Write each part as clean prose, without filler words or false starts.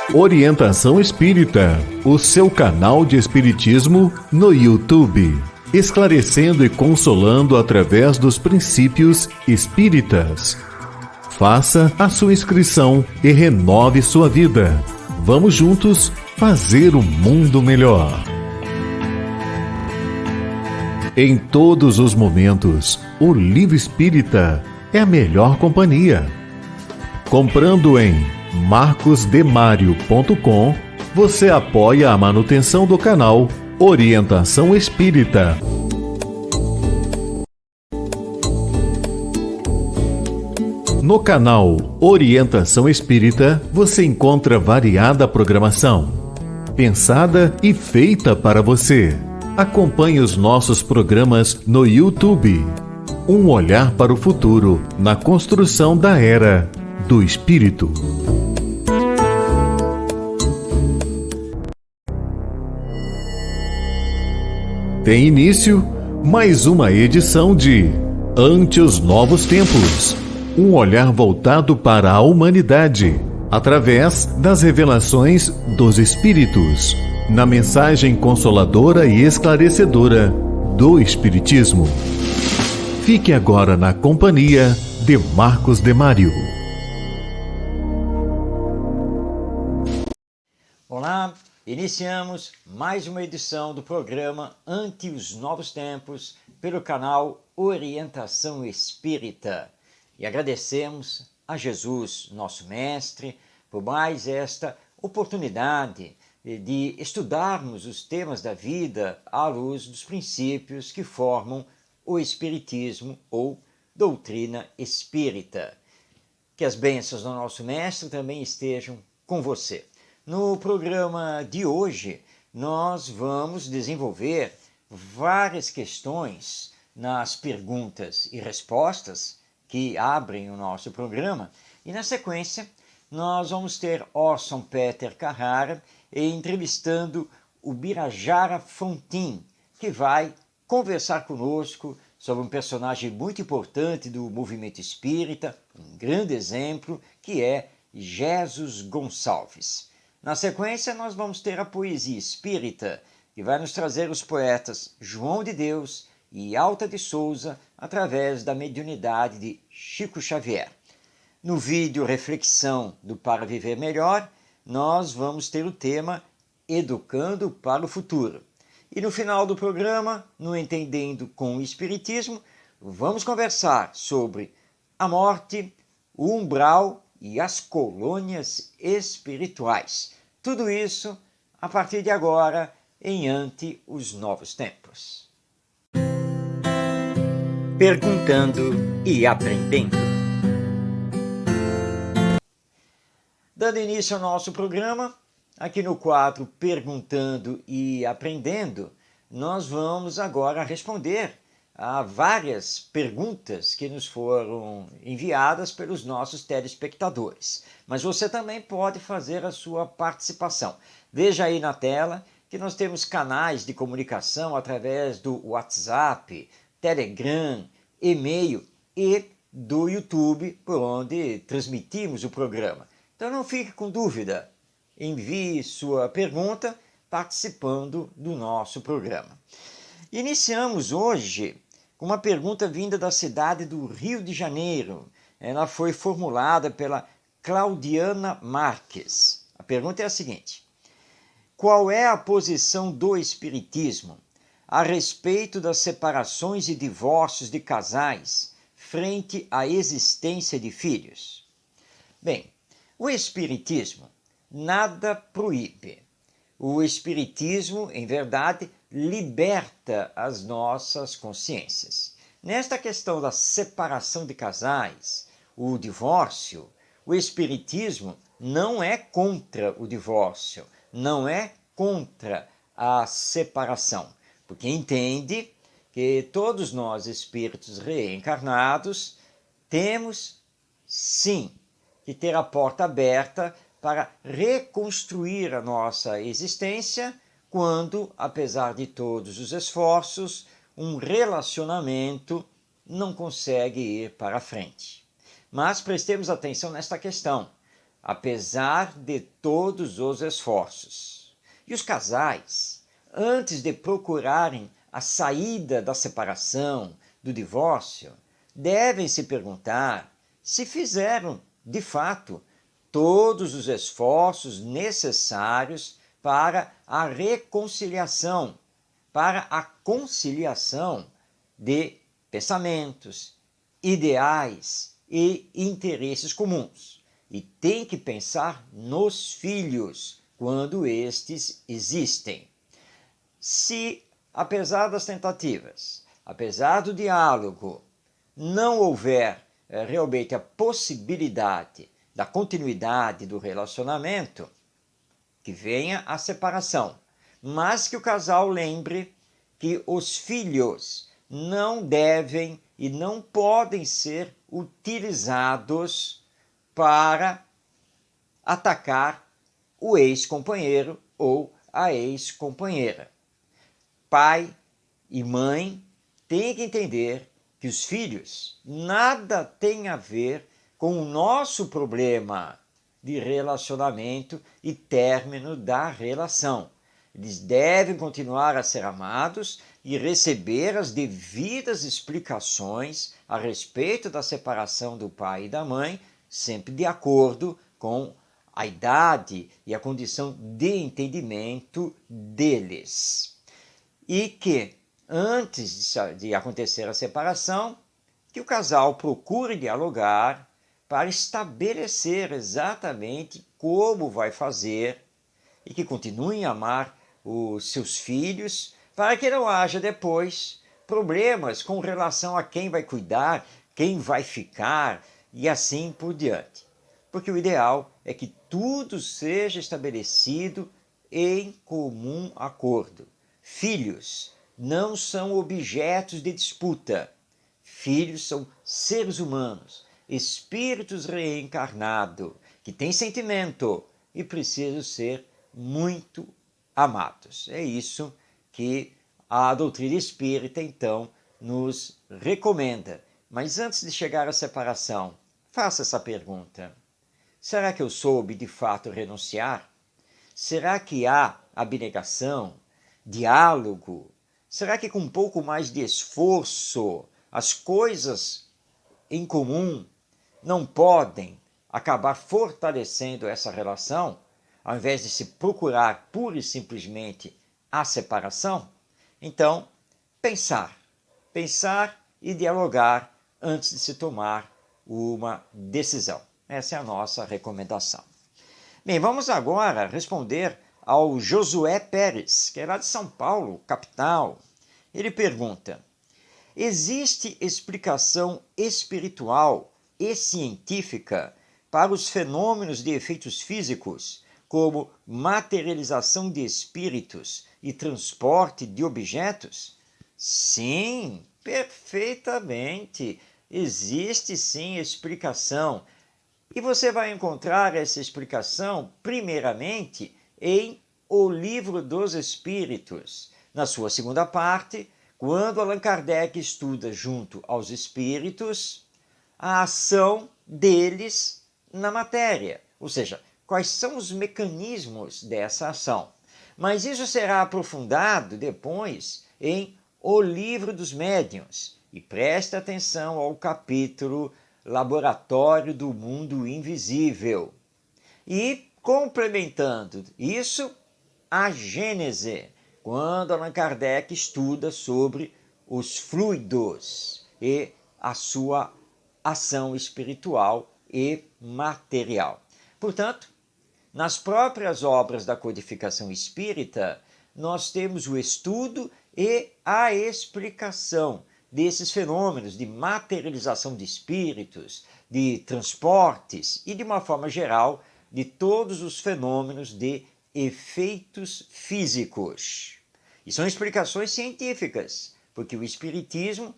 Orientação Espírita, o seu canal de espiritismo no YouTube, esclarecendo e consolando através dos princípios espíritas. Faça a sua inscrição e renove sua vida. Vamos juntos fazer o mundo melhor. Em todos os momentos, o Livro Espírita é a melhor companhia. Comprando em marcosdemario.com, você apoia a manutenção do canal Orientação Espírita. No canal Orientação Espírita, você encontra variada programação, pensada e feita para você. Acompanhe os nossos programas no YouTube. Um olhar para o futuro na construção da Era do Espírito. Tem início mais uma edição de Ante os Novos Tempos. Um olhar voltado para a humanidade, através das revelações dos Espíritos, na mensagem consoladora e esclarecedora do Espiritismo. Fique agora na companhia de Marcos Demário. Olá, iniciamos mais uma edição do programa Ante os Novos Tempos pelo canal Orientação Espírita. E agradecemos a Jesus, nosso Mestre, por mais esta oportunidade de estudarmos os temas da vida à luz dos princípios que formam o Espiritismo ou doutrina espírita. Que as bênçãos do nosso Mestre também estejam com você. No programa de hoje, nós vamos desenvolver várias questões nas perguntas e respostas que abrem o nosso programa, e na sequência nós vamos ter Orson Peter Carrara entrevistando o Birajara Fontin, que vai conversar conosco sobre um personagem muito importante do movimento espírita, um grande exemplo, que é Jesus Gonçalves. Na sequência nós vamos ter a poesia espírita, que vai nos trazer os poetas João de Deus e Alta de Souza, através da mediunidade de Chico Xavier. No vídeo Reflexão do Para Viver Melhor, nós vamos ter o tema Educando para o Futuro. E no final do programa, no Entendendo com o Espiritismo, vamos conversar sobre a morte, o umbral e as colônias espirituais. Tudo isso a partir de agora em Ante os Novos Tempos. Perguntando e aprendendo. Dando início ao nosso programa, aqui no quadro Perguntando e Aprendendo, nós vamos agora responder a várias perguntas que nos foram enviadas pelos nossos telespectadores. Mas você também pode fazer a sua participação. Veja aí na tela que nós temos canais de comunicação através do WhatsApp, Telegram, e-mail e do YouTube, por onde transmitimos o programa. Então não fique com dúvida, envie sua pergunta participando do nosso programa. Iniciamos hoje com uma pergunta vinda da cidade do Rio de Janeiro. Ela foi formulada pela Claudiana Marques. A pergunta é a seguinte: qual é a posição do Espiritismo a respeito das separações e divórcios de casais frente à existência de filhos? Bem, o Espiritismo nada proíbe. O Espiritismo, em verdade, liberta as nossas consciências. Nesta questão da separação de casais, o divórcio, o Espiritismo não é contra o divórcio, não é contra a separação, porque entende que todos nós, espíritos reencarnados, temos, sim, que ter a porta aberta para reconstruir a nossa existência quando, apesar de todos os esforços, um relacionamento não consegue ir para frente. Mas prestemos atenção nesta questão. apesar de todos os esforços. E os casais, antes de procurarem a saída da separação, do divórcio, devem se perguntar se fizeram, de fato, todos os esforços necessários para a reconciliação, para a conciliação de pensamentos, ideais e interesses comuns. E tem que pensar nos filhos quando estes existem. Se, apesar das tentativas, apesar do diálogo, não houver realmente a possibilidade da continuidade do relacionamento, que venha a separação, mas que o casal lembre que os filhos não devem e não podem ser utilizados para atacar o ex-companheiro ou a ex-companheira. Pai e mãe têm que entender que os filhos nada têm a ver com o nosso problema de relacionamento e término da relação. Eles devem continuar a ser amados e receber as devidas explicações a respeito da separação do pai e da mãe, sempre de acordo com a idade e a condição de entendimento deles. E que, antes de acontecer a separação, que o casal procure dialogar para estabelecer exatamente como vai fazer e que continuem a amar os seus filhos, para que não haja depois problemas com relação a quem vai cuidar, quem vai ficar e assim por diante. Porque o ideal é que tudo seja estabelecido em comum acordo. Filhos não são objetos de disputa. Filhos são seres humanos, espíritos reencarnados, que têm sentimento e precisam ser muito amados. É isso que a doutrina espírita, então, nos recomenda. Mas antes de chegar à separação, faça essa pergunta. Será que eu soube de fato renunciar? Será que há abnegação, diálogo? Será que com um pouco mais de esforço as coisas em comum não podem acabar fortalecendo essa relação, ao invés de se procurar pura e simplesmente a separação? Então, pensar e dialogar antes de se tomar uma decisão. Essa é a nossa recomendação. Bem, vamos agora responder ao Josué Pérez, que é lá de São Paulo, capital. Ele pergunta: existe explicação espiritual e científica para os fenômenos de efeitos físicos, como materialização de espíritos e transporte de objetos? Sim, perfeitamente. Existe sim explicação. E você vai encontrar essa explicação, primeiramente, em O Livro dos Espíritos. Na sua segunda parte, quando Allan Kardec estuda junto aos espíritos a ação deles na matéria, ou seja, quais são os mecanismos dessa ação. Mas isso será aprofundado depois em O Livro dos Médiuns. E preste atenção ao capítulo Laboratório do Mundo Invisível. E, complementando isso, a Gênese, quando Allan Kardec estuda sobre os fluidos e a sua ação espiritual e material. Portanto, nas próprias obras da codificação espírita, nós temos o estudo e a explicação desses fenômenos de materialização de espíritos, de transportes e, de uma forma geral, de todos os fenômenos de efeitos físicos. E são explicações científicas, porque o espiritismo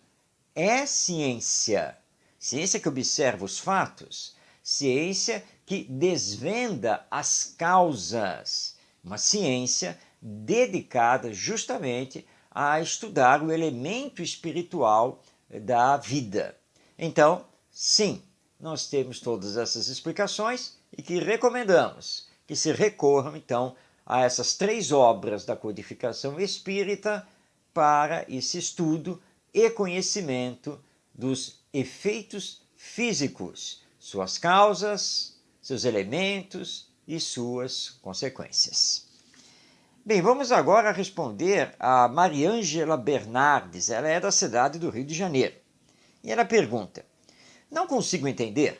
é ciência. Ciência que observa os fatos, ciência que desvenda as causas. Uma ciência dedicada justamente a estudar o elemento espiritual da vida. Então, sim, nós temos todas essas explicações e que recomendamos que se recorram, então, a essas 3 obras da codificação espírita para esse estudo e conhecimento dos efeitos físicos, suas causas, seus elementos e suas consequências. Bem, vamos agora responder a Mariângela Bernardes, ela é da cidade do Rio de Janeiro. E ela pergunta: não consigo entender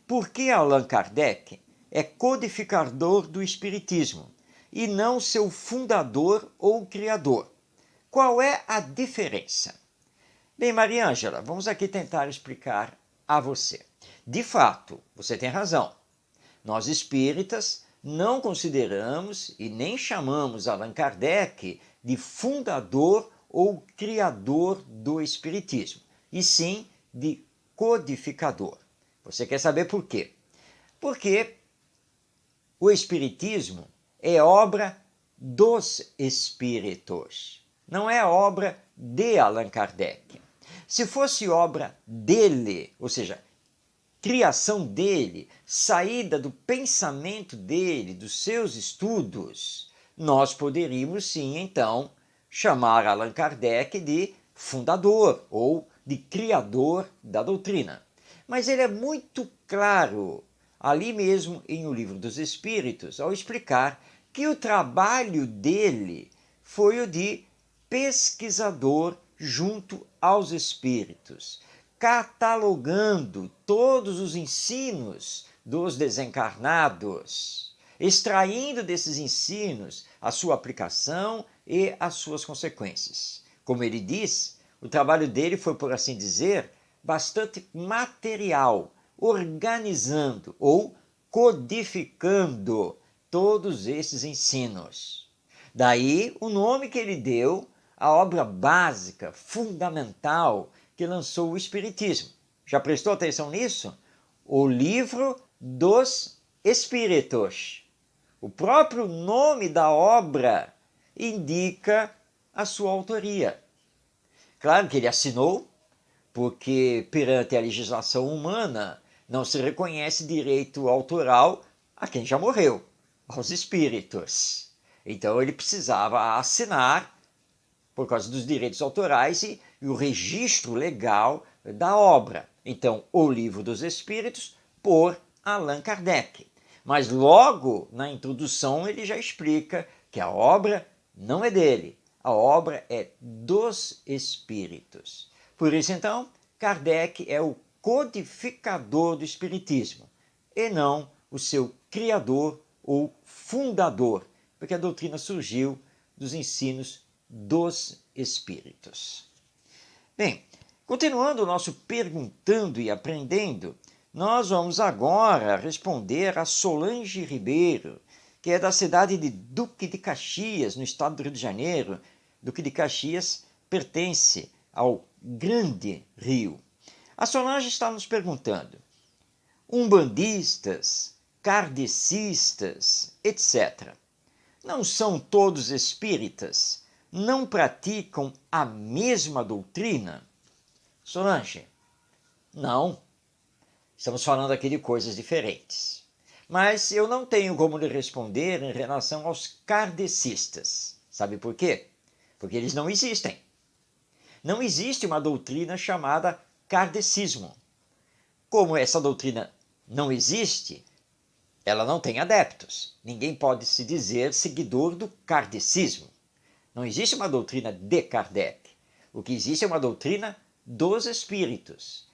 por que Allan Kardec é codificador do Espiritismo e não seu fundador ou criador. Qual é a diferença? Bem, Mariângela, vamos aqui tentar explicar a você. De fato, você tem razão. Nós espíritas não consideramos e nem chamamos Allan Kardec de fundador ou criador do Espiritismo, e sim de codificador. Você quer saber por quê? Porque o Espiritismo é obra dos espíritos, não é obra de Allan Kardec. Se fosse obra dele, ou seja, criação dele, saída do pensamento dele, dos seus estudos, nós poderíamos sim, então, chamar Allan Kardec de fundador ou de criador da doutrina. Mas ele é muito claro, ali mesmo em O Livro dos Espíritos, ao explicar que o trabalho dele foi o de pesquisador junto aos espíritos, catalogando todos os ensinos dos desencarnados, extraindo desses ensinos a sua aplicação e as suas consequências. Como ele diz, o trabalho dele foi, por assim dizer, bastante material, organizando ou codificando todos esses ensinos. Daí o nome que ele deu à obra básica, fundamental, que lançou o Espiritismo. Já prestou atenção nisso? O Livro dos Espíritos. O próprio nome da obra indica a sua autoria. Claro que ele assinou, porque perante a legislação humana não se reconhece direito autoral a quem já morreu, aos espíritos. Então ele precisava assinar por causa dos direitos autorais e o registro legal da obra. Então, O Livro dos Espíritos, por Allan Kardec. Mas logo na introdução ele já explica que a obra não é dele, a obra é dos espíritos. Por isso, então, Kardec é o codificador do Espiritismo e não o seu criador ou fundador, porque a doutrina surgiu dos ensinos dos espíritos. Bem, continuando o nosso perguntando e aprendendo, nós vamos agora responder a Solange Ribeiro, que é da cidade de Duque de Caxias, no estado do Rio de Janeiro. Duque de Caxias pertence ao Grande Rio. A Solange está nos perguntando: umbandistas, kardecistas, etc., não são todos espíritas? Não praticam a mesma doutrina? Solange, não. Estamos falando aqui de coisas diferentes. Mas eu não tenho como lhe responder em relação aos kardecistas. Sabe por quê? Porque eles não existem. Não existe uma doutrina chamada kardecismo. Como essa doutrina não existe, ela não tem adeptos. Ninguém pode se dizer seguidor do kardecismo. Não existe uma doutrina de Kardec. O que existe é uma doutrina dos espíritos,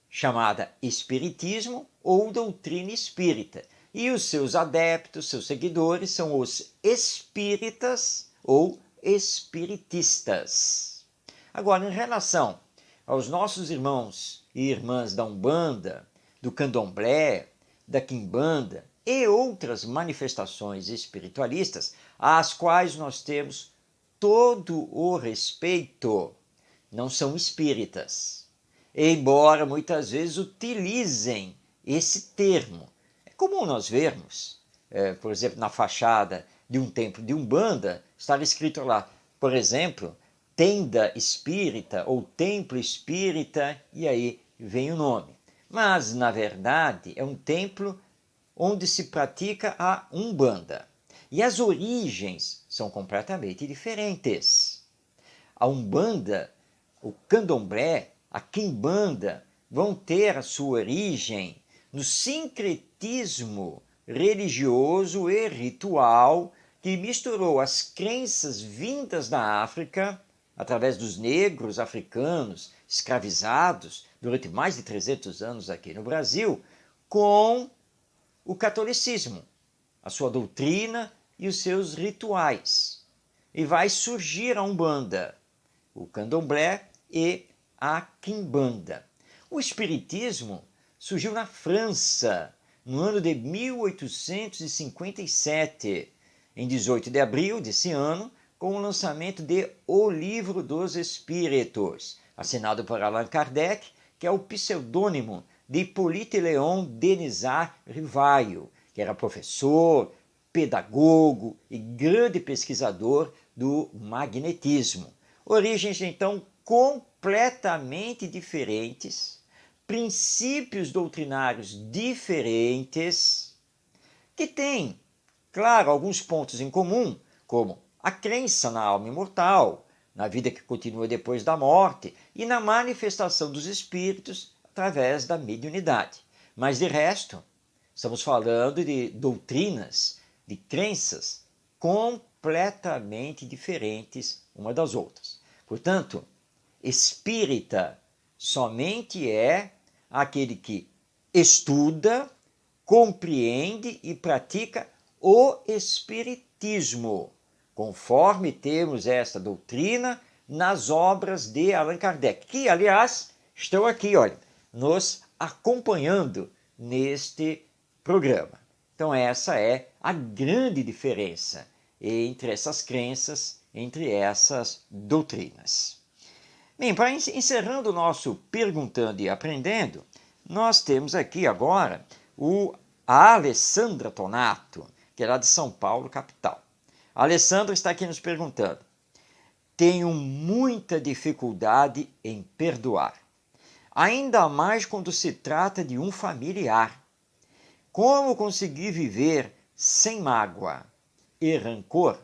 chamada espiritismo ou doutrina espírita. E os seus adeptos, seus seguidores, são os espíritas ou espiritistas. Agora, em relação aos nossos irmãos e irmãs da Umbanda, do Candomblé, da Quimbanda e outras manifestações espiritualistas, às quais nós temos todo o respeito, não são espíritas, embora muitas vezes utilizem esse termo. É comum nós vermos, por exemplo, na fachada de um templo de Umbanda, estar escrito lá, por exemplo, tenda espírita ou templo espírita, e aí vem o nome. Mas, na verdade, é um templo onde se pratica a Umbanda. E as origens são completamente diferentes. A Umbanda, o Candomblé, a Quimbanda vão ter a sua origem no sincretismo religioso e ritual que misturou as crenças vindas da África, através dos negros africanos escravizados durante mais de 300 anos aqui no Brasil, com o catolicismo, a sua doutrina e os seus rituais. E vai surgir a Umbanda, o Candomblé e a Quimbanda. O Espiritismo surgiu na França, no ano de 1857, em 18 de abril desse ano, com o lançamento de O Livro dos Espíritos, assinado por Allan Kardec, que é o pseudônimo de Hippolyte Léon Denisard Rivaio, que era professor, pedagogo e grande pesquisador do magnetismo. Origens, então, completamente diferentes, princípios doutrinários diferentes, que têm, claro, alguns pontos em comum, como a crença na alma imortal, na vida que continua depois da morte e na manifestação dos espíritos através da mediunidade. Mas, de resto, estamos falando de doutrinas, de crenças completamente diferentes uma das outras. Portanto, espírita somente é aquele que estuda, compreende e pratica o espiritismo, conforme temos esta doutrina nas obras de Allan Kardec, que, aliás, estão aqui, olha, nos acompanhando neste programa. Então, essa é a grande diferença entre essas crenças, entre essas doutrinas. Bem, para encerrando o nosso Perguntando e Aprendendo, nós temos aqui agora a Alessandra Tonato, que é lá de São Paulo, capital. A Alessandra está aqui nos perguntando: tenho muita dificuldade em perdoar, ainda mais quando se trata de um familiar. Como conseguir viver sem mágoa e rancor?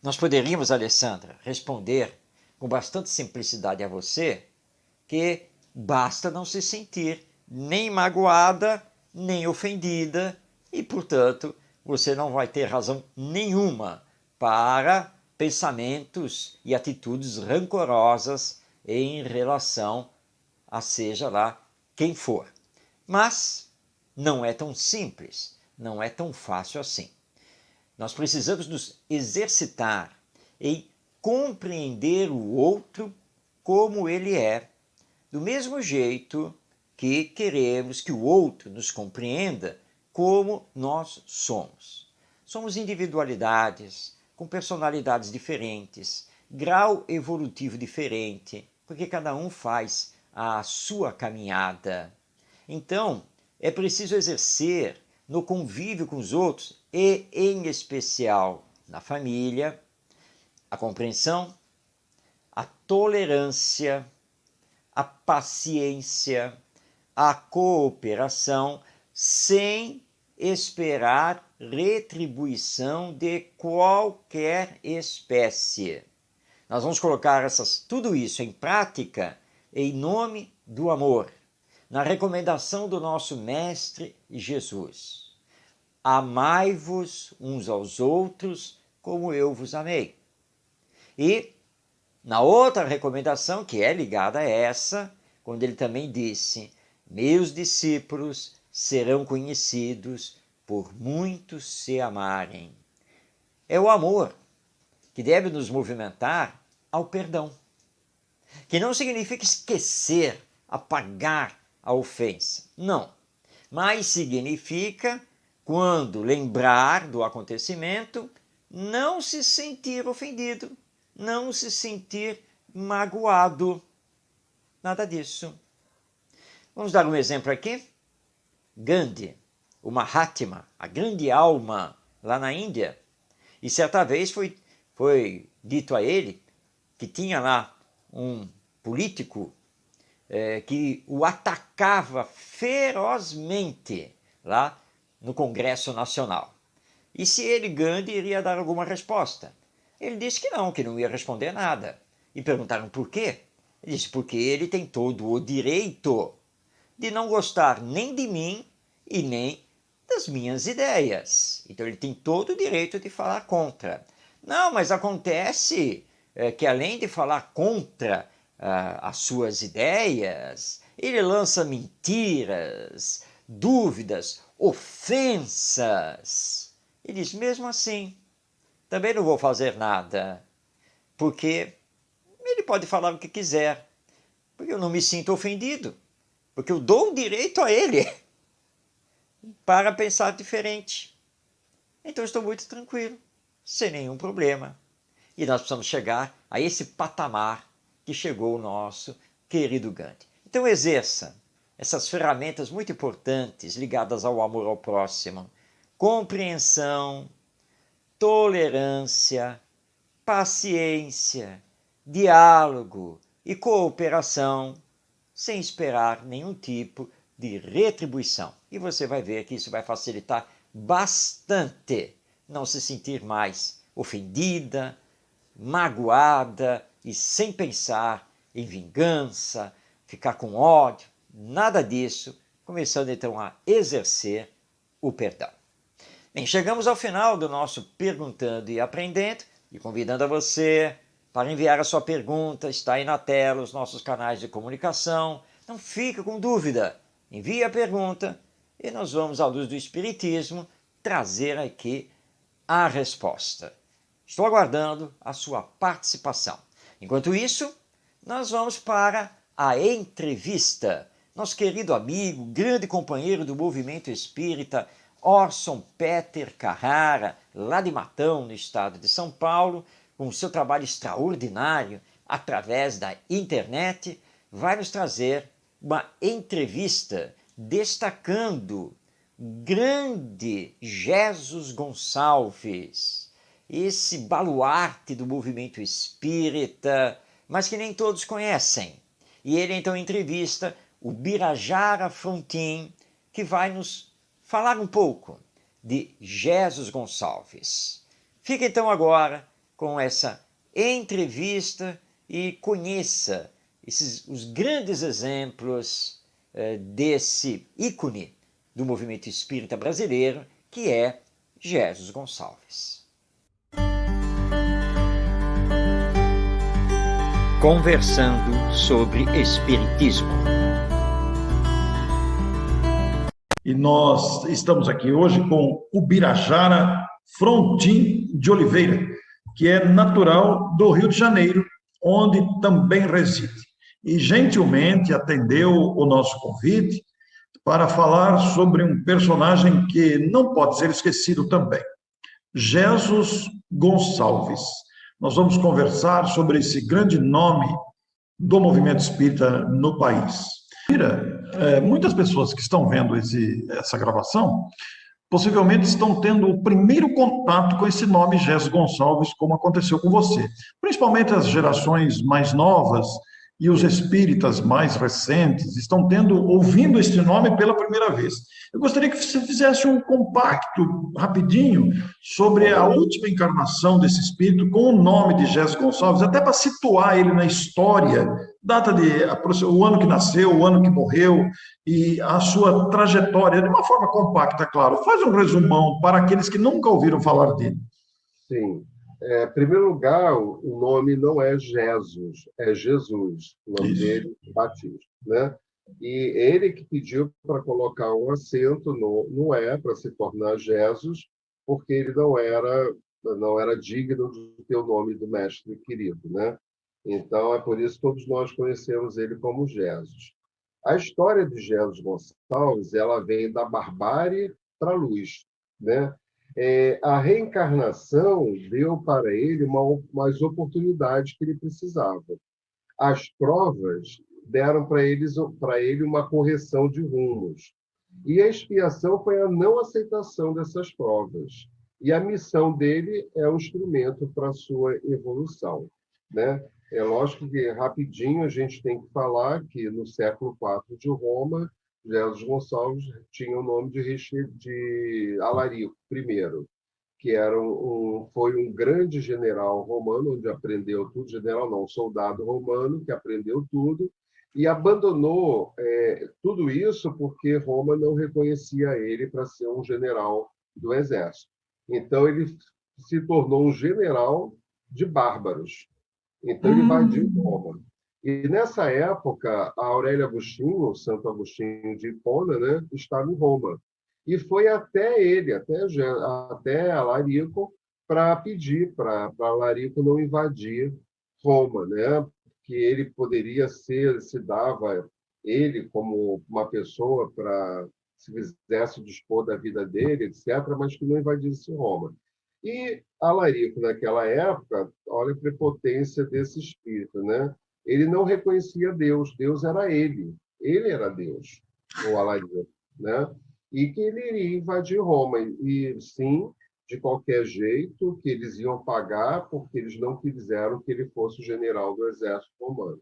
Nós poderíamos, Alessandra, responder com bastante simplicidade a você que basta não se sentir nem magoada, nem ofendida e, portanto, você não vai ter razão nenhuma para pensamentos e atitudes rancorosas em relação a seja lá quem for. Mas não é tão simples, não é tão fácil assim. Nós precisamos nos exercitar em compreender o outro como ele é, do mesmo jeito que queremos que o outro nos compreenda como nós somos. Somos individualidades, com personalidades diferentes, grau evolutivo diferente, porque cada um faz a sua caminhada. Então, é preciso exercer no convívio com os outros e, em especial, na família, a compreensão, a tolerância, a paciência, a cooperação, sem esperar retribuição de qualquer espécie. Nós vamos colocar tudo isso em prática em nome do amor, na recomendação do nosso Mestre Jesus. Amai-vos uns aos outros como eu vos amei. E na outra recomendação, que é ligada a essa, quando ele também disse: meus discípulos serão conhecidos por muitos se amarem. É o amor que deve nos movimentar ao perdão, que não significa esquecer, apagar a ofensa, não, mas significa, quando lembrar do acontecimento, não se sentir ofendido, não se sentir magoado, nada disso. Vamos dar um exemplo aqui. Gandhi, o Mahatma, a grande alma lá na Índia, e certa vez foi dito a ele que tinha lá um político que o atacava ferozmente lá no Congresso Nacional. E se ele, Gandhi, iria dar alguma resposta. Ele disse que não ia responder nada. E perguntaram por quê. Ele disse porque ele tem todo o direito de não gostar nem de mim e nem das minhas ideias. Então ele tem todo o direito de falar contra. Não, mas acontece que além de falar contra as suas ideias, ele lança mentiras, dúvidas, ofensas. E diz, mesmo assim, também não vou fazer nada, porque ele pode falar o que quiser, porque eu não me sinto ofendido, porque eu dou o direito a ele para pensar diferente. Então estou muito tranquilo, sem nenhum problema. E nós precisamos chegar a esse patamar que chegou o nosso querido Gandhi. Então exerça essas ferramentas muito importantes ligadas ao amor ao próximo, compreensão, tolerância, paciência, diálogo e cooperação, sem esperar nenhum tipo de retribuição. E você vai ver que isso vai facilitar bastante não se sentir mais ofendida, magoada e sem pensar em vingança, ficar com ódio, nada disso, começando então a exercer o perdão. Bem, chegamos ao final do nosso Perguntando e Aprendendo e convidando a você para enviar a sua pergunta, está aí na tela os nossos canais de comunicação. Não fique com dúvida, envie a pergunta e nós vamos, à luz do Espiritismo, trazer aqui a resposta. Estou aguardando a sua participação. Enquanto isso, nós vamos para a entrevista. Nosso querido amigo, grande companheiro do movimento espírita, Orson Peter Carrara, lá de Matão, no estado de São Paulo, com o seu trabalho extraordinário através da internet, vai nos trazer uma entrevista destacando o grande Jesus Gonçalves, esse baluarte do movimento espírita, mas que nem todos conhecem. E ele então entrevista o Birajara Frontin, que vai nos falar um pouco de Jesus Gonçalves. Fique então agora com essa entrevista e conheça os grandes exemplos desse ícone do movimento espírita brasileiro, que é Jesus Gonçalves. Conversando sobre Espiritismo. E nós estamos aqui hoje com o Birajara Frontin de Oliveira, que é natural do Rio de Janeiro, onde também reside. E gentilmente atendeu o nosso convite para falar sobre um personagem que não pode ser esquecido também, Jesus Gonçalves. Nós vamos conversar sobre esse grande nome do movimento espírita no país. Muitas pessoas que estão vendo essa gravação possivelmente estão tendo o primeiro contato com esse nome Jesus Gonçalves, como aconteceu com você. Principalmente as gerações mais novas e os espíritas mais recentes estão ouvindo este nome pela primeira vez. Eu gostaria que você fizesse um compacto rapidinho sobre a última encarnação desse espírito com o nome de Jesus Gonçalves, até para situar ele na história, data o ano que nasceu, o ano que morreu e a sua trajetória, de uma forma compacta, claro. Faz um resumão para aqueles que nunca ouviram falar dele. Sim. Em primeiro lugar, o nome não é Jesus, é Jesus, o nome dele é batismo, né? E ele que pediu para colocar um acento no é, para se tornar Jesus, porque ele não era digno de ter o nome do mestre querido, né? Então, é por isso que todos nós conhecemos ele como Jesus. A história de Jesus Gonçalves, ela vem da barbárie para a luz, né? A reencarnação deu para ele umas oportunidades que ele precisava. As provas deram para ele uma correção de rumos. E a expiação foi a não aceitação dessas provas. E a missão dele é um instrumento para a sua evolução, né? É lógico que, rapidinho, a gente tem que falar que no século IV de Roma Jesus Gonçalves tinha o nome de Alarico I, que foi um grande general romano, onde aprendeu tudo, general não, soldado romano, que aprendeu tudo, e abandonou tudo isso porque Roma não reconhecia ele para ser um general do exército. Então, ele se tornou um general de bárbaros. Então, ele invadiu Roma. E, nessa época, a Aurélio Agostinho, Santo Agostinho de Hipona, né, estava em Roma. E foi até ele, até Alarico, para pedir para Alarico não invadir Roma, né? Que ele poderia se dava ele como uma pessoa para se quisesse dispor da vida dele, etc., mas que não invadisse Roma. E Alarico, naquela época, olha a prepotência desse espírito, né? Ele não reconhecia Deus, Deus era ele era Deus, o Alarico, né? E que ele iria invadir Roma, e sim, de qualquer jeito, que eles iam pagar, porque eles não quiseram que ele fosse o general do exército romano.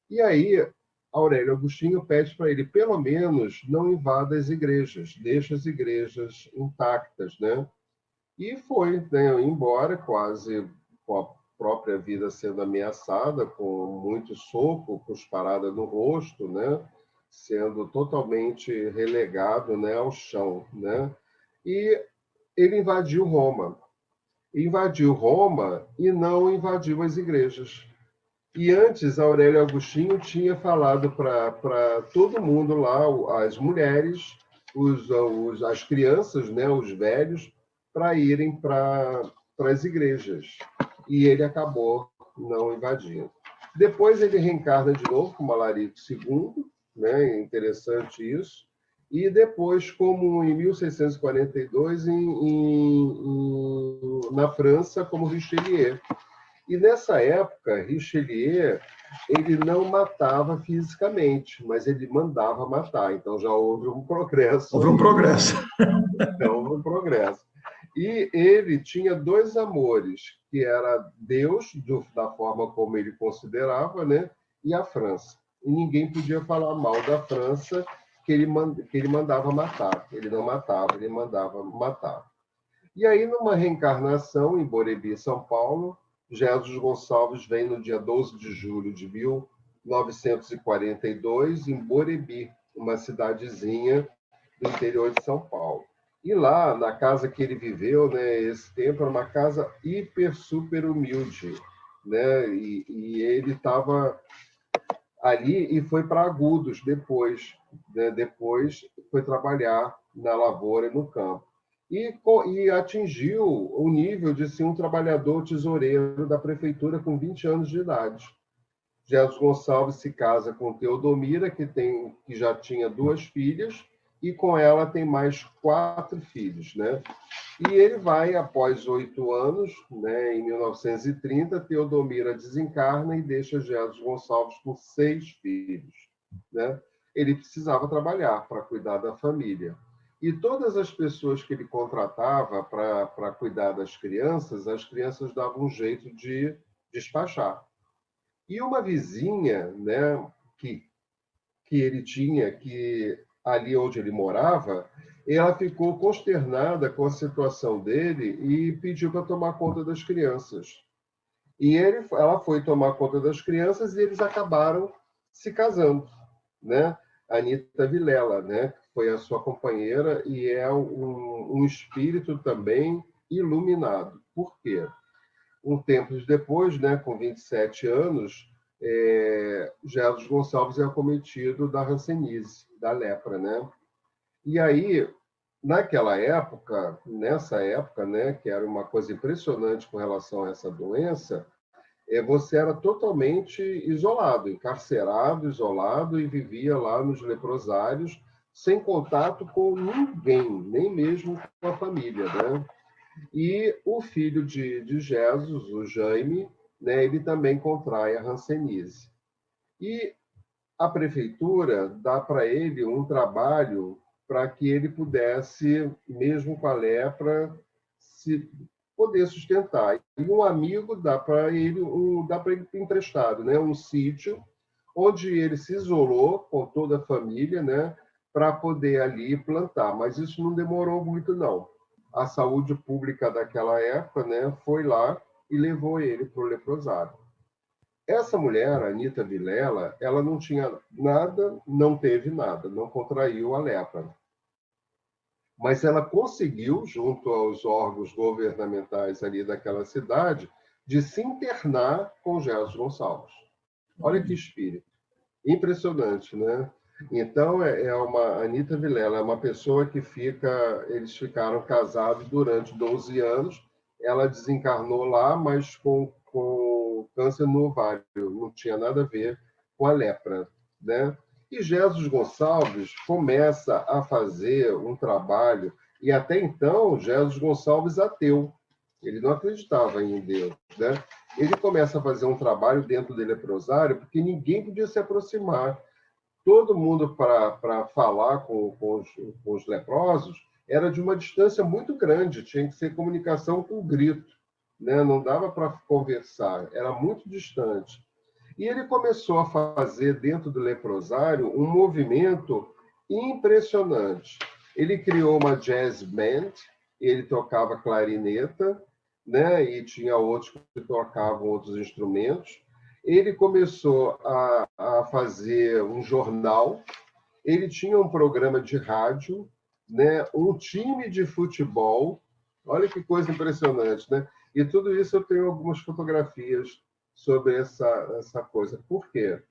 E aí, Aurélio Agostinho pede para ele, pelo menos, não invada as igrejas, deixa as igrejas intactas, né? E foi, né, embora, quase com a própria vida sendo ameaçada, com muito soco, cusparada no rosto, né, sendo totalmente relegado, né, ao chão, né? E ele invadiu Roma. Invadiu Roma e não invadiu as igrejas. E antes, Aurélio Agostinho tinha falado para todo mundo lá, as mulheres, as crianças, né, os velhos, para irem para as igrejas. E ele acabou não invadindo. Depois ele reencarna de novo como Alarico II, né, interessante isso. E depois, como em 1642, na França, como Richelieu. E nessa época, Richelieu, ele não matava fisicamente, mas ele mandava matar. Então já houve um progresso. Houve um progresso. Então, houve um progresso. E ele tinha dois amores, que era Deus, da forma como ele considerava, né? E a França. E ninguém podia falar mal da França, que ele mandava matar. Ele não matava, ele mandava matar. E aí, numa reencarnação em Borebi, São Paulo, Jesus Gonçalves vem no dia 12 de julho de 1942, em Borebi, uma cidadezinha do interior de São Paulo. E lá, na casa que ele viveu, né, esse tempo, era uma casa hiper, super humilde, né? E ele estava ali e foi para Agudos depois, né? Depois foi trabalhar na lavoura e no campo. E atingiu o nível de ser um trabalhador tesoureiro da prefeitura com 20 anos de idade. Jesus Gonçalves se casa com Teodomira, que já tinha 2 filhas, e com ela tem mais 4 filhos, né? E ele vai, após 8 anos, né, em 1930, Teodomira desencarna e deixa Jesus Gonçalves com 6 filhos, né? Ele precisava trabalhar para cuidar da família. E todas as pessoas que ele contratava para cuidar das crianças, as crianças davam um jeito de despachar. E uma vizinha, né, que ele tinha, que ali onde ele morava, ela ficou consternada com a situação dele e pediu para tomar conta das crianças. E ela foi tomar conta das crianças e eles acabaram se casando, né? Anita Vilela, né? Que foi a sua companheira e é um espírito também iluminado. Por quê? Um tempo depois, né, com 27 anos, Jesus Gonçalves é acometido da hanseníase, da lepra, né? E aí, nessa época, né, que era uma coisa impressionante com relação a essa doença, você era totalmente isolado, encarcerado, isolado, e vivia lá nos leprosários, sem contato com ninguém, nem mesmo com a família, né? E o filho de Jesus, o Jaime, né, ele também contrai a hanseníase. E a prefeitura dá para ele um trabalho para que ele pudesse, mesmo com a lepra, poder sustentar. E um amigo dá para ele emprestado, né, um sítio onde ele se isolou com toda a família, né, para poder ali plantar. Mas isso não demorou muito, não. A saúde pública daquela época, né, foi lá e levou ele para o leprosário. Essa mulher, Anita Vilela, ela não tinha nada, não teve nada, não contraiu a lepra. Mas ela conseguiu, junto aos órgãos governamentais ali daquela cidade, de se internar com Jesus Gonçalves. Olha que espírito. Impressionante, né? Então, é uma Anita Vilela, é uma pessoa que eles ficaram casados durante 12 anos, ela desencarnou lá, mas com câncer no ovário, não tinha nada a ver com a lepra, né? E Jesus Gonçalves começa a fazer um trabalho, e até então, Jesus Gonçalves ateu, ele não acreditava em Deus, né? Ele começa a fazer um trabalho dentro do leprosário, porque ninguém podia se aproximar. Todo mundo, para falar com os leprosos, era de uma distância muito grande, tinha que ser comunicação com grito, né? Não dava para conversar, era muito distante. E ele começou a fazer, dentro do leprosário, um movimento impressionante. Ele criou uma jazz band, ele tocava clarineta, né? E tinha outros que tocavam outros instrumentos. Ele começou a fazer um jornal, ele tinha um programa de rádio, né? Um time de futebol. Olha que coisa impressionante, né? E tudo isso eu tenho algumas fotografias sobre essa coisa. Por quê?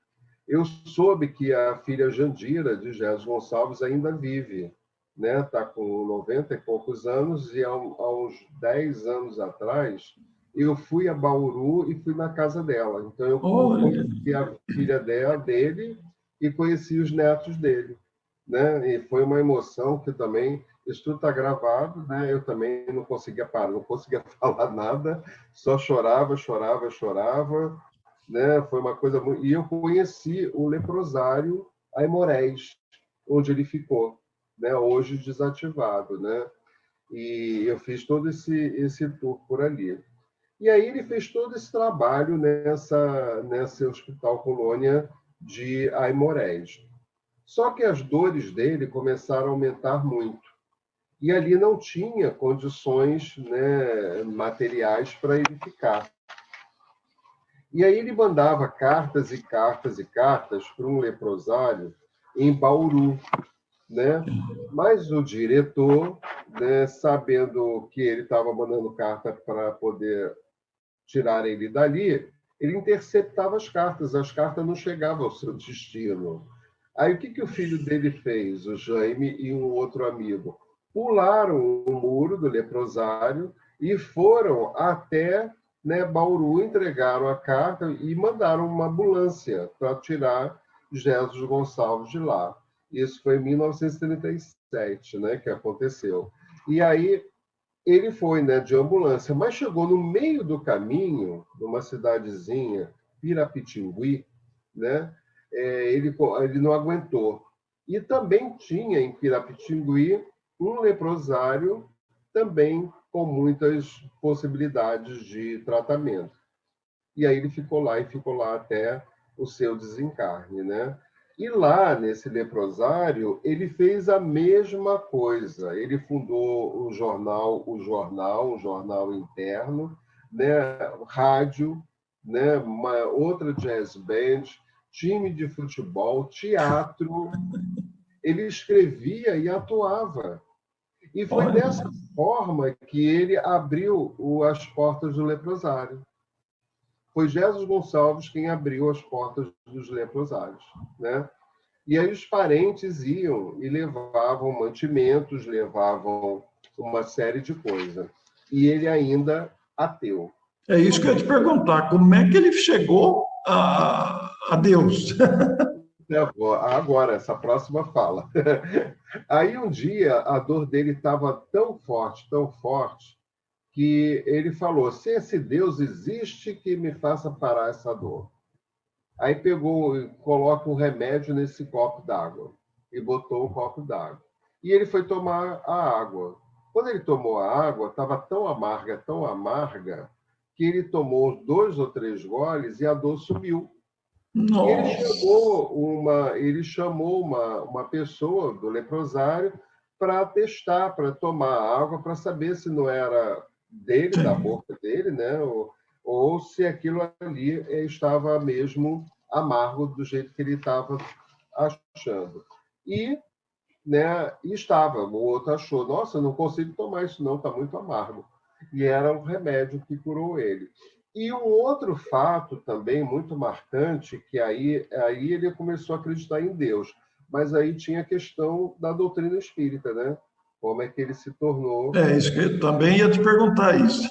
Eu soube que a filha Jandira, de Jesus Gonçalves, ainda vive, né? Está com 90 e poucos anos, e há uns 10 anos atrás, eu fui a Bauru e fui na casa dela. Então, eu conheci a filha dele e conheci os netos dele, né? E foi uma emoção que também... Isso tudo está gravado, né? Eu também não conseguia parar, não conseguia falar nada, só chorava, né? Foi uma coisa muito... E eu conheci o leprosário Aimorés, onde ele ficou, né? Hoje desativado, né? E eu fiz todo esse tour por ali. E aí ele fez todo esse trabalho nesse Hospital Colônia de Aimorés. Só que as dores dele começaram a aumentar muito. E ali não tinha condições, né, materiais para ele ficar. E aí ele mandava cartas e cartas e cartas para um leprosário em Bauru, né? Mas o diretor, né, sabendo que ele estava mandando carta para poder tirar ele dali, ele interceptava as cartas não chegavam ao seu destino. Aí o que o filho dele fez, o Jaime e um outro amigo? Pularam o muro do leprosário e foram até, né, Bauru, entregaram a carta e mandaram uma ambulância para tirar Jesus Gonçalves de lá. Isso foi em 1937, né, que aconteceu. E aí ele foi, né, de ambulância, mas chegou no meio do caminho, numa cidadezinha, Pirapitingui, né, ele não aguentou. E também tinha em Pirapitingui um leprosário também com muitas possibilidades de tratamento. E aí ele ficou lá até o seu desencarne, né? E lá, nesse leprosário, ele fez a mesma coisa. Ele fundou um jornal interno, né? Rádio, né? Uma outra jazz band, time de futebol, teatro. Ele escrevia e atuava. E foi dessa forma que ele abriu as portas do leprosário. Foi Jesus Gonçalves quem abriu as portas dos leprosários, né? E aí os parentes iam e levavam mantimentos, levavam uma série de coisas. E ele ainda ateu. É isso que eu ia te perguntar. Como é que ele chegou a Deus? Agora, essa próxima fala. Aí um dia a dor dele estava tão forte, que ele falou: se esse Deus existe, que me faça parar essa dor. Aí pegou e coloca um remédio nesse copo d'água e botou um copo d'água. E ele foi tomar a água. Quando ele tomou a água, estava tão amarga, que ele tomou 2 ou 3 goles e a dor sumiu. Nossa. Ele chamou uma pessoa do leprosário para testar, para tomar água, para saber se não era dele, da Sim. boca dele, né? Ou se aquilo ali estava mesmo amargo do jeito que ele estava achando. E, né, e estava. O outro achou, nossa, eu não consigo tomar isso não, está muito amargo. E era um remédio que curou ele. E um outro fato também muito marcante, que aí ele começou a acreditar em Deus, mas aí tinha a questão da doutrina espírita, né? Como é que ele se tornou. É isso que eu também ia te perguntar isso.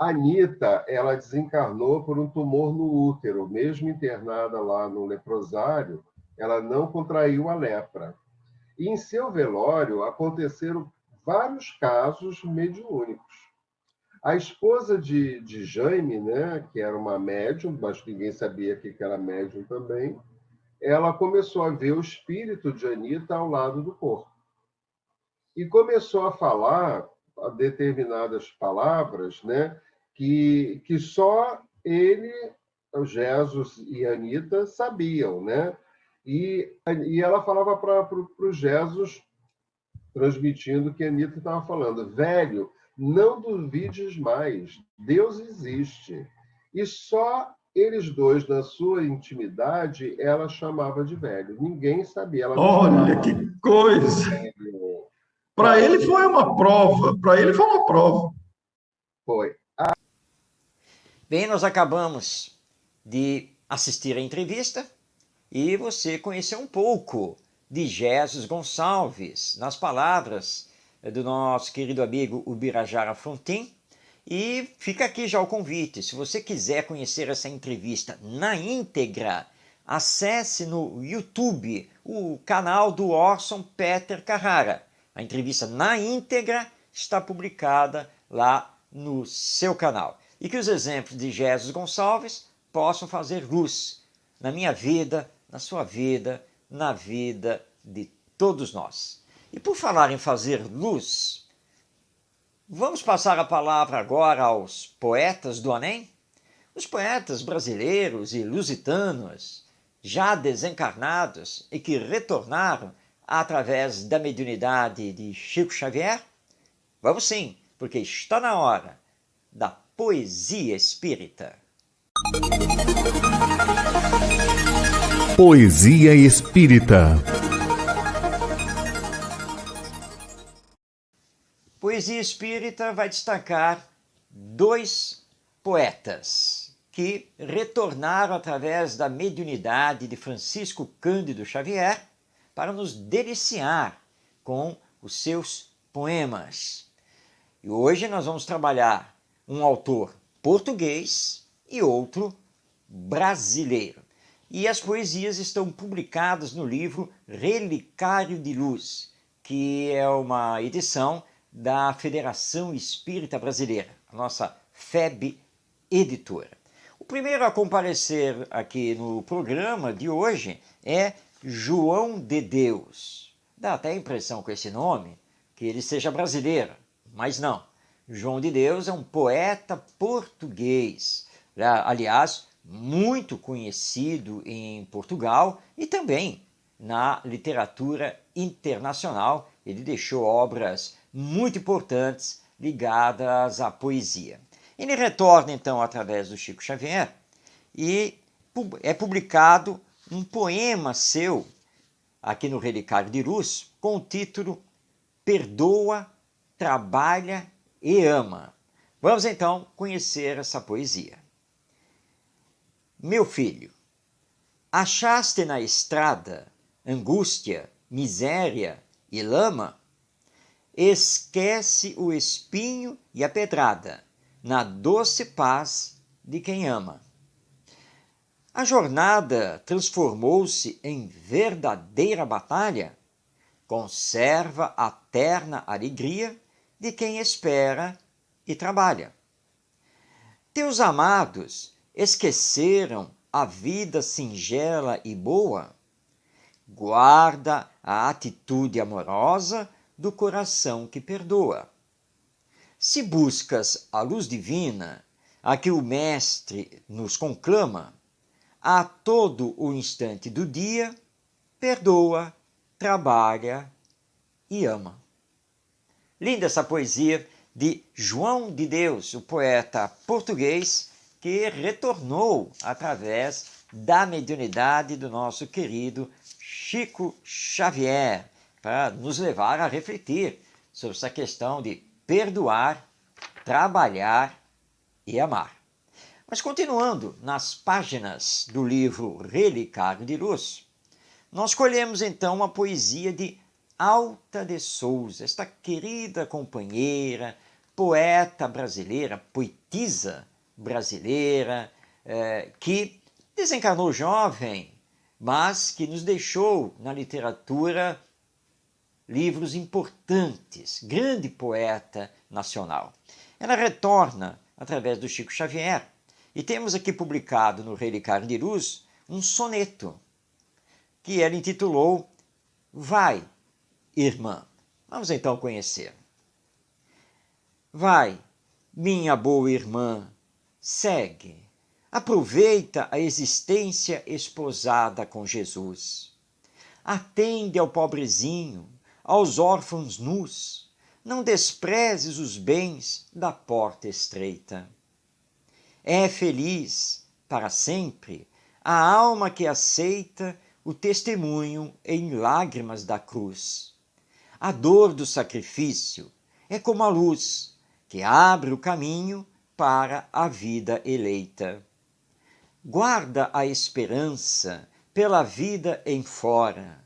A Anitta, ela desencarnou por um tumor no útero, mesmo internada lá no leprosário, ela não contraiu a lepra. E em seu velório aconteceram vários casos mediúnicos. A esposa de Jaime, né, que era uma médium, mas ninguém sabia que era médium também, ela começou a ver o espírito de Anitta ao lado do corpo. E começou a falar determinadas palavras, né, que só ele, o Jesus e a Anitta sabiam, né? E ela falava para o Jesus, transmitindo o que a Anitta estava falando. Velho, não duvides mais, Deus existe. E só eles dois, na sua intimidade, ela chamava de velho. Ninguém sabia, ela não Olha chamava que coisa. velho. Para Cara, ele foi uma prova. Para ele foi uma prova. foi. Bem, nós acabamos de assistir a entrevista e você conheceu um pouco de Jesus Gonçalves, nas palavras do nosso querido amigo Ubirajara Frontin. E fica aqui já o convite, se você quiser conhecer essa entrevista na íntegra, acesse no YouTube o canal do Orson Peter Carrara. A entrevista na íntegra está publicada lá no seu canal. E que os exemplos de Jesus Gonçalves possam fazer luz na minha vida, na sua vida, na vida de todos nós. E por falar em fazer luz, vamos passar a palavra agora aos poetas do Anem? Os poetas brasileiros e lusitanos, já desencarnados e que retornaram através da mediunidade de Chico Xavier? Vamos sim, porque está na hora da poesia espírita. Poesia Espírita. Poesia espírita vai destacar dois poetas que retornaram através da mediunidade de Francisco Cândido Xavier para nos deliciar com os seus poemas. E hoje nós vamos trabalhar um autor português e outro brasileiro. E as poesias estão publicadas no livro Relicário de Luz, que é uma edição da Federação Espírita Brasileira, a nossa FEB Editora. O primeiro a comparecer aqui no programa de hoje é João de Deus. Dá até a impressão com esse nome que ele seja brasileiro, mas não. João de Deus é um poeta português, aliás, muito conhecido em Portugal e também na literatura internacional. Ele deixou obras muito importantes ligadas à poesia. Ele retorna então através do Chico Xavier e é publicado um poema seu aqui no Relicário de Luz com o título Perdoa, Trabalha e Ama. Vamos então conhecer essa poesia. Meu filho, achaste na estrada angústia, miséria e lama? Esquece o espinho e a pedrada, na doce paz de quem ama. A jornada transformou-se em verdadeira batalha? Conserva a terna alegria de quem espera e trabalha. Teus amados esqueceram a vida singela e boa? Guarda a atitude amorosa do coração que perdoa. Se buscas a luz divina, a que o Mestre nos conclama, a todo o instante do dia, perdoa, trabalha e ama. Linda essa poesia de João de Deus, o poeta português que retornou através da mediunidade do nosso querido Chico Xavier, para nos levar a refletir sobre essa questão de perdoar, trabalhar e amar. Mas continuando nas páginas do livro Relicário de Luz, nós colhemos então uma poesia de Alta de Souza, esta querida companheira, poeta brasileira, poetisa brasileira, que desencarnou jovem, mas que nos deixou na literatura livros importantes, grande poeta nacional. Ela retorna através do Chico Xavier e temos aqui publicado no Relicário de Luz um soneto que ela intitulou Vai, Irmã. Vamos então conhecer. Vai, minha boa irmã, segue, aproveita a existência esposada com Jesus. Atende ao pobrezinho, aos órfãos nus, não desprezes os bens da porta estreita. É feliz, para sempre, a alma que aceita o testemunho em lágrimas da cruz. A dor do sacrifício é como a luz que abre o caminho para a vida eleita. Guarda a esperança pela vida em fora.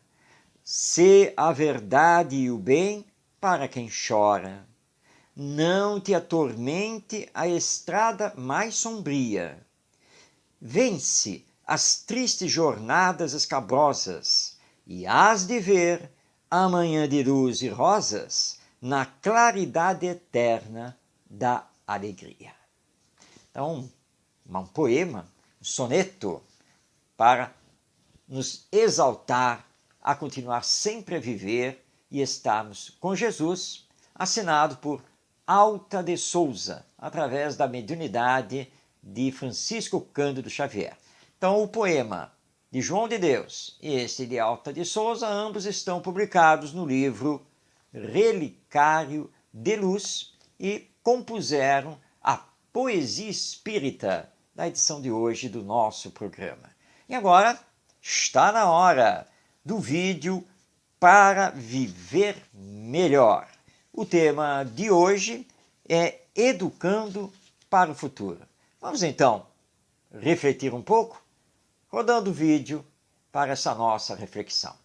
Sê a verdade e o bem para quem chora. Não te atormente a estrada mais sombria. Vence as tristes jornadas escabrosas e hás de ver amanhã de luz e rosas na claridade eterna da alegria. Então, um poema, um soneto para nos exaltar a continuar sempre a viver e estarmos com Jesus, assinado por Alta de Souza, através da mediunidade de Francisco Cândido Xavier. Então, o poema de João de Deus e este de Alta de Souza, ambos estão publicados no livro Relicário de Luz e compuseram a poesia espírita da edição de hoje do nosso programa. E agora está na hora do vídeo para viver melhor. O tema de hoje é Educando para o Futuro. Vamos então refletir um pouco, rodando o vídeo para essa nossa reflexão.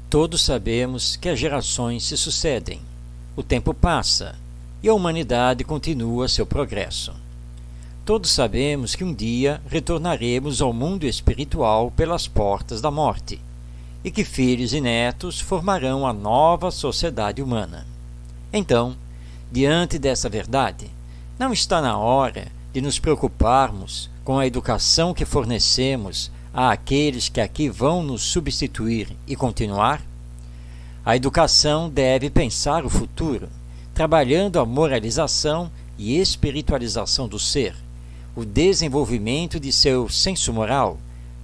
Todos sabemos que as gerações se sucedem, o tempo passa e a humanidade continua seu progresso. Todos sabemos que um dia retornaremos ao mundo espiritual pelas portas da morte e que filhos e netos formarão a nova sociedade humana. Então, diante dessa verdade, não está na hora de nos preocuparmos com a educação que fornecemos àqueles que aqui vão nos substituir e continuar? A educação deve pensar o futuro, trabalhando a moralização e espiritualização do ser, o desenvolvimento de seu senso moral,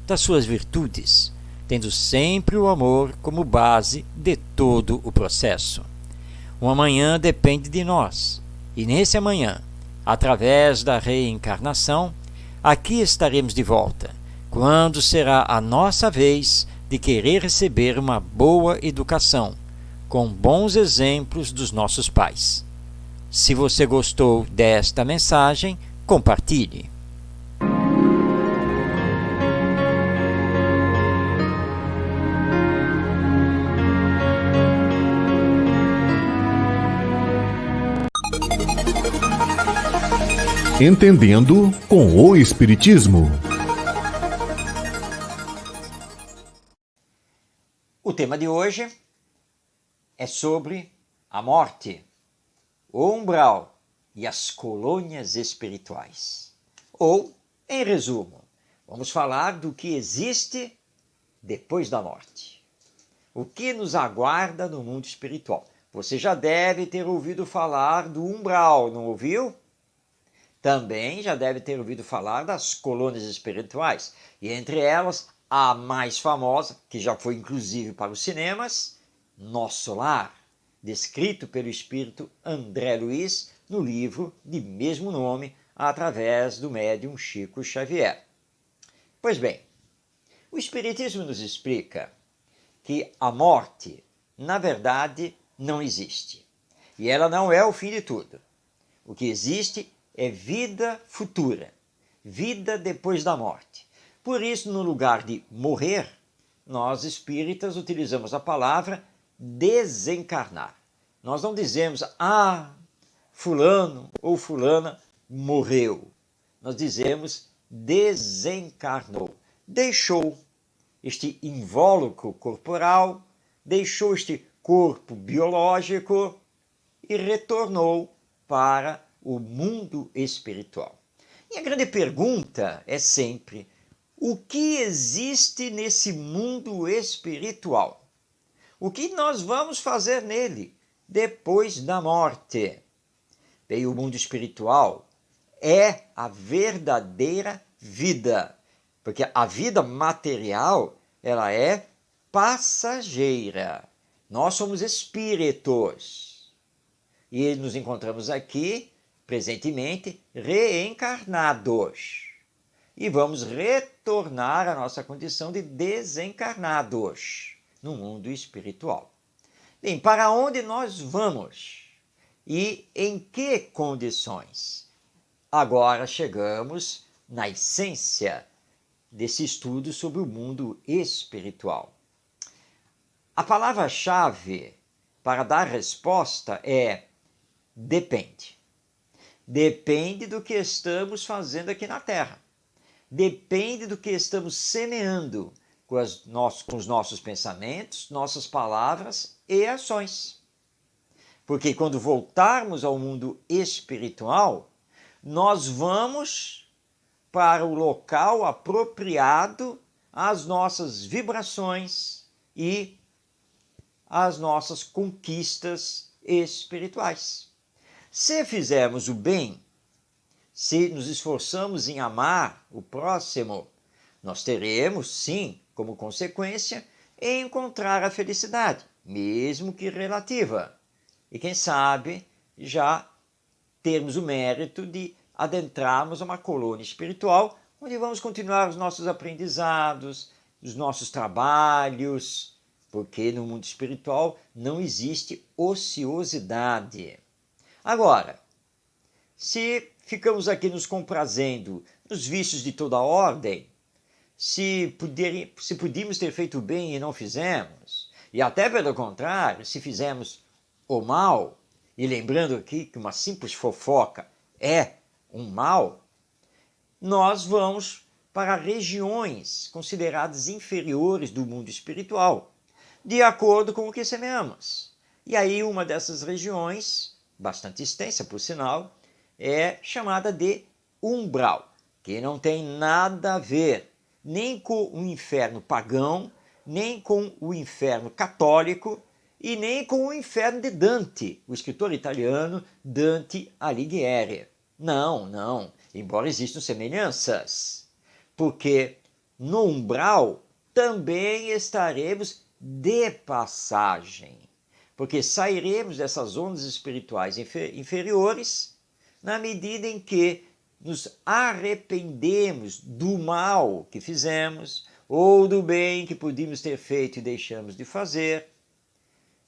das suas virtudes, tendo sempre o amor como base de todo o processo. Um amanhã depende de nós, e nesse amanhã, através da reencarnação, aqui estaremos de volta, quando será a nossa vez de querer receber uma boa educação, com bons exemplos dos nossos pais. Se você gostou desta mensagem, compartilhe. Entendendo com o Espiritismo. O tema de hoje é sobre a morte, o umbral e as colônias espirituais. Ou, em resumo, Vamos falar do que existe depois da morte. O que nos aguarda no mundo espiritual? Você já deve ter ouvido falar do umbral, não ouviu? Também já deve ter ouvido falar das colônias espirituais, e entre elas a mais famosa, que já foi inclusive para os cinemas, Nosso Lar, descrito pelo espírito André Luiz no livro de mesmo nome, através do médium Chico Xavier. Pois bem, o Espiritismo nos explica que a morte, na verdade, não existe. E ela não é o fim de tudo. O que existe é vida futura, vida depois da morte. Por isso, no lugar de morrer, nós espíritas utilizamos a palavra desencarnar. Nós não dizemos, fulano ou fulana morreu. Nós dizemos desencarnou. Deixou este invólucro corporal, deixou este corpo biológico e retornou para o mundo espiritual. E a grande pergunta é sempre: o que existe nesse mundo espiritual? O que nós vamos fazer nele depois da morte? Bem, o mundo espiritual é a verdadeira vida, porque a vida material, ela é passageira. Nós somos espíritos e nos encontramos aqui, presentemente, reencarnados. E vamos retornar à nossa condição de desencarnados no mundo espiritual. Bem, para onde nós vamos? E em que condições? Agora chegamos na essência desse estudo sobre o mundo espiritual. A palavra-chave para dar resposta é depende. Depende do que estamos fazendo aqui na Terra. Depende do que estamos semeando com os nossos pensamentos, nossas palavras e ações. Porque quando voltarmos ao mundo espiritual, nós vamos para o local apropriado às nossas vibrações e às nossas conquistas espirituais. Se fizermos o bem, se nos esforçamos em amar o próximo, nós teremos, sim, como consequência, encontrar a felicidade, mesmo que relativa. E quem sabe já termos o mérito de adentrarmos a uma colônia espiritual, onde vamos continuar os nossos aprendizados, os nossos trabalhos, porque no mundo espiritual não existe ociosidade. Agora, se ficamos aqui nos comprazendo nos vícios de toda ordem, se podíamos ter feito bem e não fizemos, e até pelo contrário, se fizemos o mal, e lembrando aqui que uma simples fofoca é um mal, nós vamos para regiões consideradas inferiores do mundo espiritual, de acordo com o que semeamos. E aí uma dessas regiões, bastante extensa por sinal, é chamada de umbral, que não tem nada a ver nem com o inferno pagão, nem com o inferno católico e nem com o inferno de Dante, o escritor italiano Dante Alighieri. Não, embora existam semelhanças, porque no umbral também estaremos de passagem, porque sairemos dessas ondas espirituais inferiores na medida em que nos arrependemos do mal que fizemos ou do bem que podíamos ter feito e deixamos de fazer,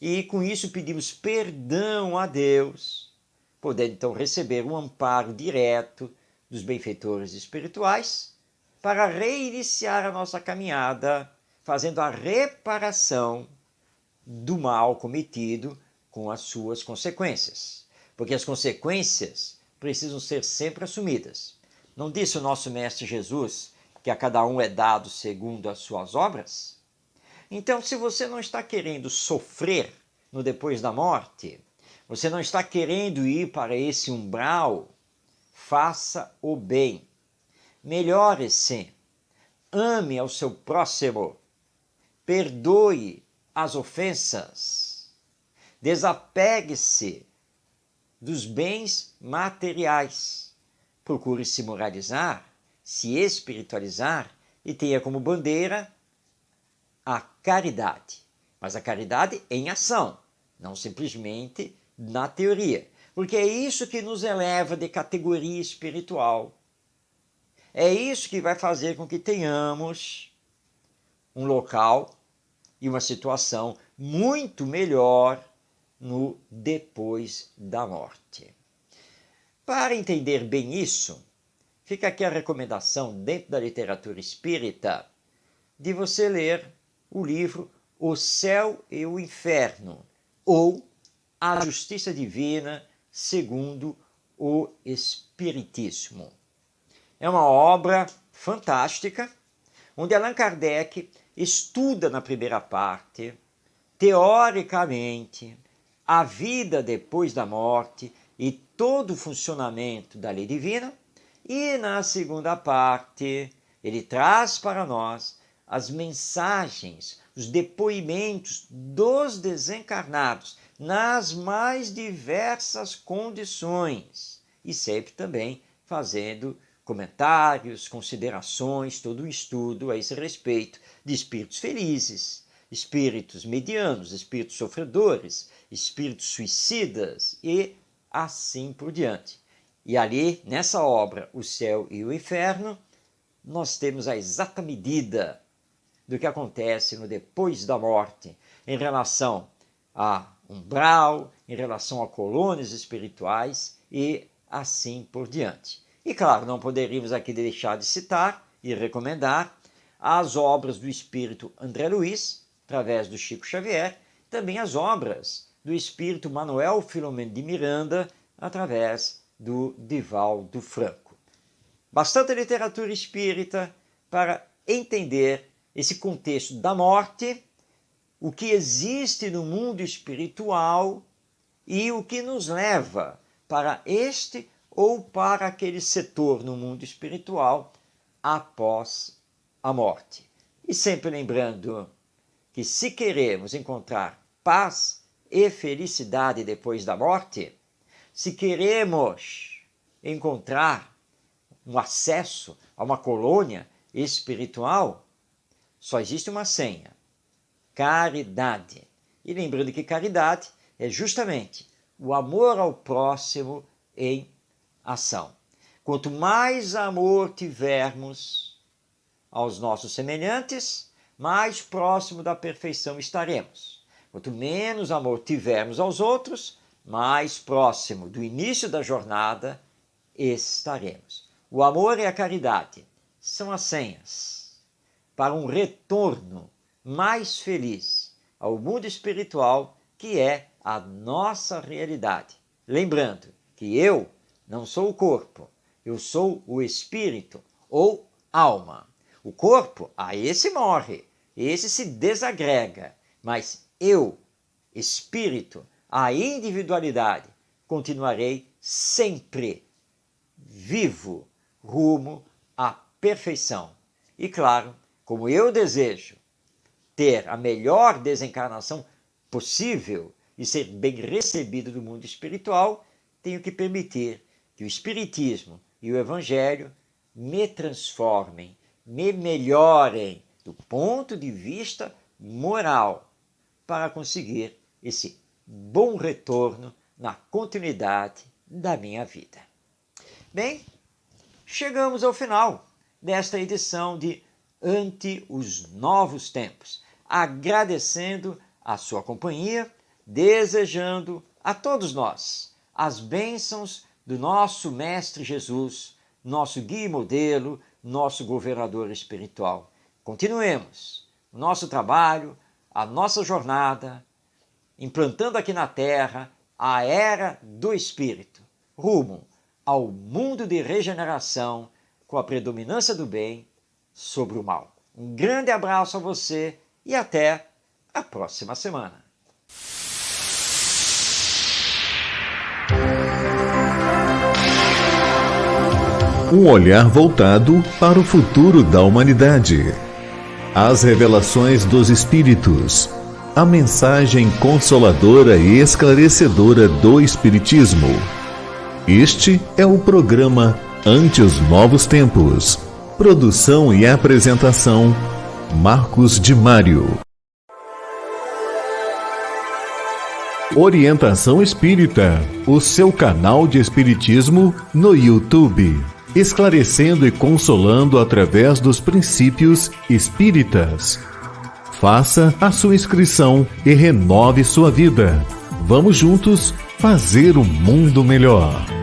e com isso pedimos perdão a Deus, podendo então receber um amparo direto dos benfeitores espirituais para reiniciar a nossa caminhada, fazendo a reparação do mal cometido com as suas consequências. Porque as consequências precisam ser sempre assumidas. Não disse o nosso Mestre Jesus que a cada um é dado segundo as suas obras? Então, se você não está querendo sofrer no depois da morte, você não está querendo ir para esse umbral, faça o bem. Melhore-se. ame ao seu próximo, perdoe as ofensas, desapegue-se dos bens materiais, procure se moralizar, se espiritualizar e tenha como bandeira a caridade. Mas a caridade em ação, não simplesmente na teoria. Porque é isso que nos eleva de categoria espiritual. É isso que vai fazer com que tenhamos um local e uma situação muito melhor no depois da morte. Para entender bem isso, fica aqui a recomendação dentro da literatura espírita de você ler o livro O Céu e o Inferno, ou A Justiça Divina segundo o Espiritismo. É uma obra fantástica, onde Allan Kardec estuda na primeira parte, teoricamente, a vida depois da morte e todo o funcionamento da lei divina, e na segunda parte ele traz para nós as mensagens, os depoimentos dos desencarnados nas mais diversas condições e sempre também fazendo comentários, considerações, todo um estudo a esse respeito de espíritos felizes, espíritos medianos, espíritos sofredores, espíritos suicidas e assim por diante. E ali, nessa obra, O Céu e o Inferno, nós temos a exata medida do que acontece no depois da morte, em relação a umbral, em relação a colônias espirituais e assim por diante. E claro, não poderíamos aqui deixar de citar e recomendar as obras do espírito André Luiz, através do Chico Xavier, também as obras do espírito Manuel Filomeno de Miranda, através do Divaldo Franco. Bastante literatura espírita para entender esse contexto da morte, o que existe no mundo espiritual e o que nos leva para este ou para aquele setor no mundo espiritual após a morte. E sempre lembrando que se queremos encontrar paz e felicidade depois da morte, se queremos encontrar um acesso a uma colônia espiritual, só existe uma senha: caridade. E lembrando que caridade é justamente o amor ao próximo em ação. Quanto mais amor tivermos aos nossos semelhantes, mais próximo da perfeição estaremos. Quanto menos amor tivermos aos outros, mais próximo do início da jornada estaremos. O amor e a caridade são as senhas para um retorno mais feliz ao mundo espiritual, que é a nossa realidade. Lembrando que eu não sou o corpo, eu sou o espírito ou alma. O corpo, esse morre, esse se desagrega, mas eu, espírito, a individualidade, continuarei sempre vivo rumo à perfeição. E claro, como eu desejo ter a melhor desencarnação possível e ser bem recebido do mundo espiritual, tenho que permitir que o Espiritismo e o Evangelho me transformem, me melhorem do ponto de vista moral, para conseguir esse bom retorno na continuidade da minha vida. Bem, chegamos ao final desta edição de Ante os Novos Tempos, agradecendo a sua companhia, desejando a todos nós as bênçãos do nosso Mestre Jesus, nosso guia e modelo, nosso governador espiritual. Continuemos o nosso trabalho, a nossa jornada, implantando aqui na Terra a era do Espírito, rumo ao mundo de regeneração com a predominância do bem sobre o mal. Um grande abraço a você e até a próxima semana. Um olhar voltado para o futuro da humanidade. As revelações dos Espíritos. A mensagem consoladora e esclarecedora do Espiritismo. Este é o programa Ante os Novos Tempos. Produção e apresentação, Marcos de Mário. Orientação Espírita, o seu canal de Espiritismo no YouTube. Esclarecendo e consolando através dos princípios espíritas. Faça a sua inscrição e renove sua vida. Vamos juntos fazer um mundo melhor.